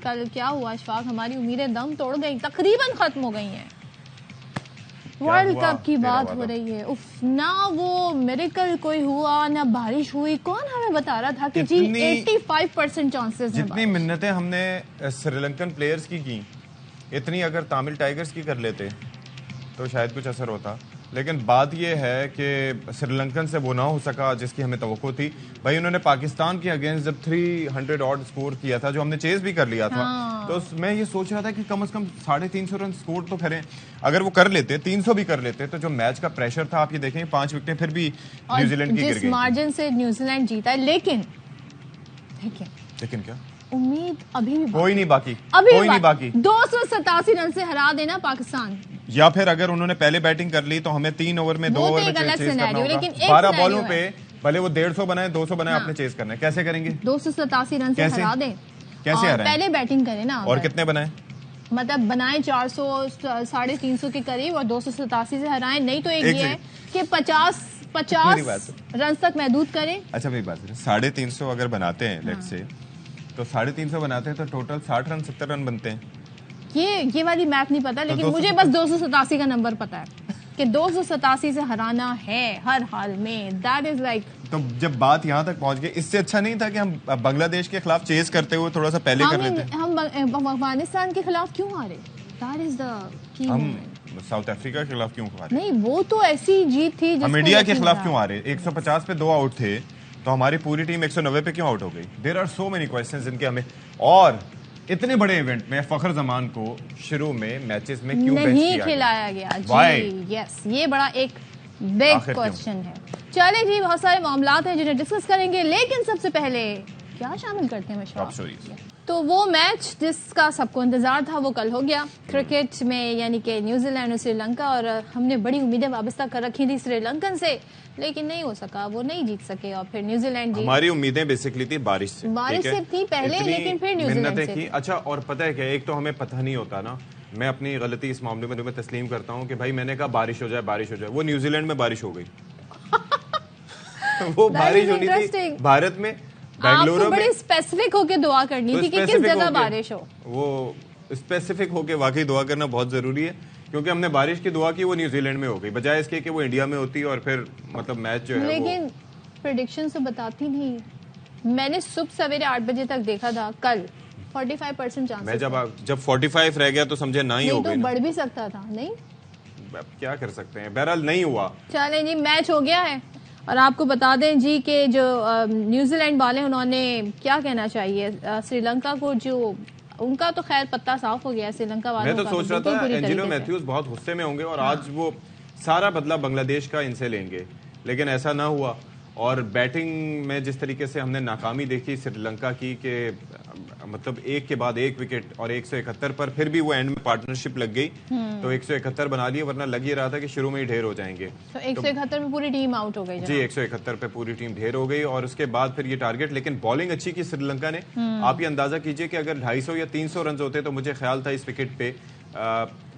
कल क्या हुआ अशफाक, हमारी उम्मीदें दम तोड़ गई, तकरीबन खत्म हो गई हैं। वर्ल्ड कप की बात हो रही है, उफ, ना वो मिरेकल कोई हुआ ना बारिश हुई। कौन हमें बता रहा था कि जी 85% चांसेस हैं। जितनी मिन्नतें हमने श्रीलंकन प्लेयर्स की इतनी अगर तमिल टाइगर्स की कर लेते तो शायद कुछ असर होता। लेकिन बात यह है कि श्रीलंकन से वो ना हो सका जिसकी हमें तवक्को थी। भाई उन्होंने पाकिस्तान के अगेंस्ट जब 300 ऑड स्कोर किया था, जो हमने चेज भी कर लिया था, तो मैं ये सोच रहा था कि कम से कम 350 रन स्कोर तो करें। अगर वो कर लेते, 300 भी कर लेते, तो जो मैच का प्रेशर था, आप ये देखें 5 विकेटें फिर भी न्यूजीलैंड की गिर गई। मार्जिन से न्यूजीलैंड जीता है, लेकिन क्या उम्मीद अभी भी कोई नहीं बाकी, कोई नहीं बाकी। 287 रन से हरा देना पाकिस्तान, या फिर अगर उन्होंने पहले बैटिंग कर ली तो हमें 3 ओवर में 2 ओवर में चेज करना होगा। लेकिन 12 बॉलों पे भले वो 150 बनाए 200 बनाए, आपने चेज करना है। कैसे करेंगे? 287 रन से हरा दें, कैसे हराएं? पहले बैटिंग करें ना। और कितने बनाए? मतलब बनाए 400 350 के करीब और 287 से हराएं। नहीं तो एक ये है कि 50 रन तक महदूद करें। अच्छा मेरी बात है, 350 अगर बनाते हैं लेट्स से, तो 350 बनाते हैं तो टोटल 60 रन 70 रन बनते हैं। ये वाली मैथ नहीं पता, लेकिन मुझे बस 287 का नंबर पता है कि 287 से हराना है हर हाल में। दैट इज लाइक, तो जब बात यहाँ तक पहुंच गई, इससे अच्छा नहीं था कि हम बांग्लादेश के खिलाफ चेज करते हुए थोड़ा सा पहले कर लेते? हम अफगानिस्तान के खिलाफ क्यों हारे? That is the key. हम साउथ अफ्रीका के खिलाफ क्यों हारे? नहीं, वो तो ऐसी जीत थी। हम इंडिया के खिलाफ क्यों हारे? 150 पे 2 आउट थे, तो हमारी पूरी टीम 190 पे क्यों आउट हो गई? There are so many questions जिनके हमें, और इतने बड़े इवेंट में फखर जमान को शुरू में मैचेस में क्यों नहीं खिलाया गया? जी यस, ये बड़ा एक बिग क्वेश्चन है। चले जी, बहुत सारे मामलात हैं जिन्हें डिस्कस करेंगे, लेकिन सबसे पहले क्या शामिल करते हैं? तो वो मैच जिसका सबको इंतजार था वो कल हो गया क्रिकेट में, यानी कि न्यूजीलैंड और श्रीलंका। और हमने बड़ी उम्मीदें वाबस्ता कर रखी थी श्रीलंकन से, लेकिन नहीं हो सका, वो नहीं जीत सके। और फिर न्यूजीलैंड जीत। हमारी उम्मीदें बेसिकली थी बारिश से थी पहले, लेकिन फिर न्यूजीलैंड से। अच्छा, और पता है क्या, एक तो हमें पता नहीं होता ना, मैं अपनी गलती इस मामले में तुम्हें तस्लीम करता हूँ कि भाई मैंने कहा बारिश हो जाए, वो न्यूजीलैंड में बारिश हो गई। वो बारिश होनी थी भारत में, बेंगलुरु में। बड़ी स्पेसिफिक होके दुआ करनी थी कि किस जगह बारिश हो। वो स्पेसिफिक होके वाकई दुआ करना बहुत जरूरी है, क्योंकि हमने बारिश की दुआ की, वो न्यूजीलैंड में हो गई, बजाय इसके कि वो इंडिया में होती और फिर मतलब मैच जो है। लेकिन प्रेडिक्शन तो बताती नहीं। मैंने सुबह सवेरे 8 बजे तक देखा था कल 45% चांस। मैं जब 45 रह गया तो समझे ना ही हो गई, तो बढ़ भी सकता था। नहीं, क्या कर सकते हैं, बहरहाल नहीं हुआ। चलें जी, मैच हो गया है। और आपको बता दें जी कि जो न्यूजीलैंड वाले, उन्होंने क्या कहना चाहिए श्रीलंका को, जो उनका तो खैर पत्ता साफ हो गया श्रीलंका वालों का। मैं तो सोच रहा था एंजेलो मैथ्यूज बहुत गुस्से में होंगे और आज वो सारा बदला बांग्लादेश का इनसे लेंगे, लेकिन ऐसा ना हुआ। और बैटिंग में जिस तरीके से हमने नाकामी देखी श्रीलंका की, कि मतलब एक के बाद एक विकेट और 171 पर फिर भी वो एंड में पार्टनरशिप लग गई, तो 171 बना लिए, वरना लग ही रहा था कि शुरू में ही ढेर हो जाएंगे। तो 171 में पूरी टीम आउट हो गई जी, 171 पे पूरी टीम ढेर हो गई। और उसके बाद फिर ये टारगेट, लेकिन बॉलिंग अच्छी की श्रीलंका ने। आप ये अंदाजा कीजिए कि अगर 250 या 300 रन होते तो मुझे ख्याल था इस विकेट पे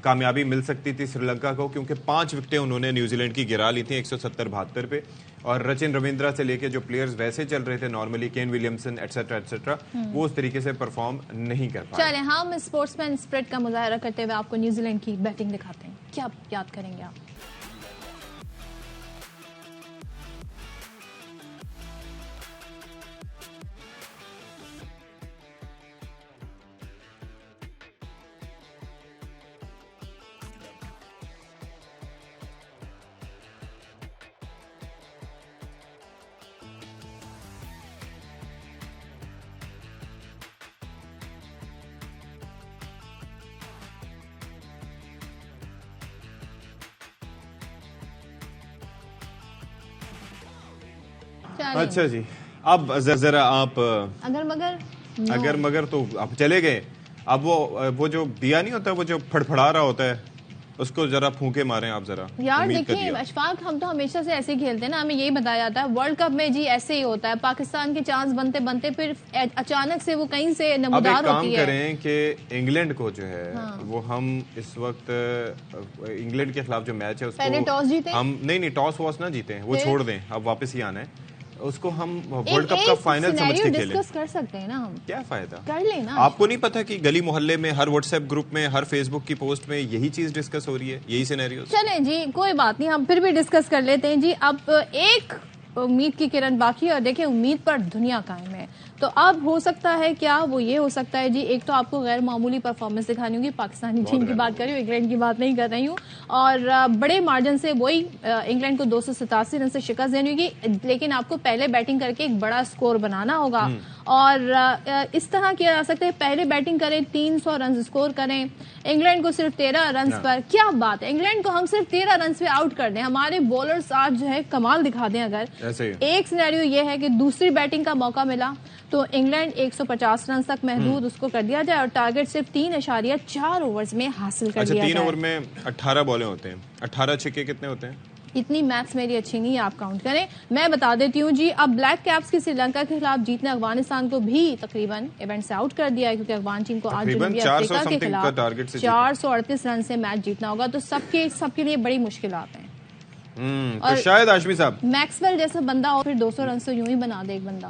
कामयाबी मिल सकती थी श्रीलंका को, क्योंकि 5 विकेटें उन्होंने न्यूजीलैंड की गिरा ली थी 170-72 पे। और रचिन रविंद्रा से लेके जो प्लेयर्स वैसे चल रहे थे नॉर्मली, केन विलियमसन एटसेट्रा, वो उस तरीके से परफॉर्म नहीं कर पाए। चलें, हम स्पोर्ट्समैन स्पिरिट का मुजाहरा करते हुए आपको न्यूजीलैंड की बैटिंग दिखाते हैं। क्या याद करेंगे आप? अच्छा जी, अब जरा आप अगर मगर तो आप चले गए। अब वो जो दिया नहीं होता, वो जो फड़फड़ा रहा होता है, उसको जरा फूंके मारें आप जरा। यार देखिए अशफाक, हम तो हमेशा से ऐसे ही खेलते हैं ना, हमें यही बताया जाता है वर्ल्ड कप में जी ऐसे ही होता है। पाकिस्तान के चांस बनते बनते फिर अचानक से वो कहीं से नमूदार होती है। काम करें कि इंग्लैंड को जो है वो हम इस वक्त इंग्लैंड के खिलाफ जो मैच है उसको पहले टॉस जीते, हम नहीं टॉस वॉस ना जीते, वो छोड़ दें, अब वापस ही आना है। उसको हम वर्ल्ड कप का फाइनल समझ के खेलें। डिस्कस कर सकते हैं ना हम। क्या फायदा, कर लेना। आपको नहीं पता कि गली मोहल्ले में, हर व्हाट्सएप ग्रुप में, हर फेसबुक की पोस्ट में यही चीज डिस्कस हो रही है, यही सिनेरियो। चलें जी, कोई बात नहीं, हम फिर भी डिस्कस कर लेते हैं जी। अब एक उम्मीद की किरण बाकी है, और देखिए उम्मीद पर दुनिया कायम है। तो अब हो सकता है क्या, वो ये हो सकता है जी, एक तो आपको गैर मामूली परफॉर्मेंस दिखानी होगी, पाकिस्तानी टीम की बात कर रही हूँ, इंग्लैंड की बात नहीं कर रही हूँ, और बड़े मार्जिन से वही इंग्लैंड को 287 रन से शिकस्त देनी होगी, लेकिन आपको पहले बैटिंग करके एक बड़ा स्कोर बनाना होगा। और इस तरह किया जा सकता है, पहले बैटिंग करें, 300 रन स्कोर करें, इंग्लैंड को सिर्फ 13 रन पर। क्या बात है, इंग्लैंड को हम सिर्फ 13 रन पे आउट कर दें, हमारे बॉलर्स आज जो है कमाल दिखा दें। अगर एक सिनेरियो ये है कि दूसरी बैटिंग का मौका मिला तो इंग्लैंड 150 रन तक महदूद उसको कर दिया जाए, और टारगेट सिर्फ 3.4 ओवर्स में हासिल कर दिया जाए। 3 ओवर में 18 बॉलें होते हैं, 18 छक्के कितने होते हैं? इतनी मैथ्स मेरी अच्छी नहीं है, आप काउंट करें। मैं बता देती हूँ जी, अब ब्लैक कैप्स की श्रीलंका के खिलाफ जीत ने अफगानिस्तान को भी तकरीबन इवेंट से आउट कर दिया है, क्योंकि अफगान टीम को आज जनूबी अफ्रीका के खिलाफ 438 रन से मैच जीतना होगा। तो सबके लिए बड़ी मुश्किलात हैं। तो शायद आशमी साहब मैक्सवेल जैसा बंदा और फिर 200 रन से यूं ही बना दे एक बंदा।